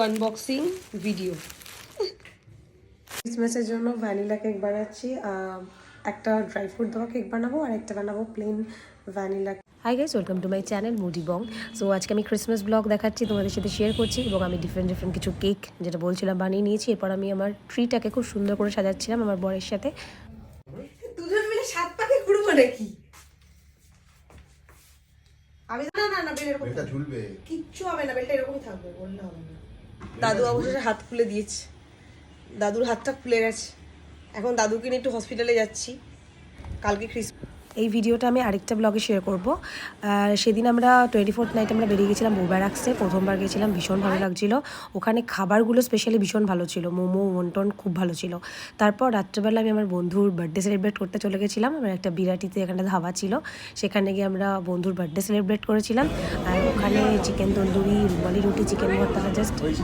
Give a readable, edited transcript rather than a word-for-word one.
Unboxing video. ক্রিসমাসের জন্য vanilla cake বানাচ্ছি। একটা ড্রাই ফ্রুট দেওয়া কেক বানাবো আর একটা বানাবো plain vanilla. Hi guys, welcome to my channel Moody Bong. So আজকে আমি ক্রিসমাস ব্লগ দেখাচ্ছি, তোমাদের সাথে শেয়ার করছি এবং আমি ডিফারেন্ট কিছু কেক যেটা বলছিলাম বানিয়ে নিয়েছি। এরপর আমি আমার ট্রিটাকে খুব সুন্দর করে সাজাচ্ছিলাম আমার বরের সাথে। দুজন মিলে 7 পাকে ঘুরবো নাকি? আমি না বেলটা ঝুলবে, কিচ্ছু হবে না, বেলটা এরকমই থাকবে, বললে হবে না। দাদু অবশেষে হাত খুলে দিয়েছে, দাদুর হাতটা খুলে গেছে। এখন দাদুকে নিয়ে একটু হসপিটালে যাচ্ছি, কালকে ক্রিসমাস। এই ভিডিওটা আমি আরেকটা ব্লগে শেয়ার করবো। সেদিন আমরা 24th নাইট আমরা বেরিয়ে গেছিলাম বোবারাক্সে, প্রথমবার গেছিলাম, ভীষণ ভালো লাগছিল। ওখানে খাবারগুলো স্পেশালি ভীষণ ভালো ছিল, মোমো ওয়ন্টন খুব ভালো ছিল। তারপর রাত্রেবেলা আমি আমার বন্ধুর বার্থডে সেলিব্রেট করতে চলে গেছিলাম। আমার একটা বিরাটিতে এখানে ধাবা ছিল, সেখানে গিয়ে আমরা বন্ধুর বার্থডে সেলিব্রেট করেছিলাম। আর ওখানে চিকেন তন্দুরি, রুমালি রুটি, চিকেন ভর্তা জাস্ট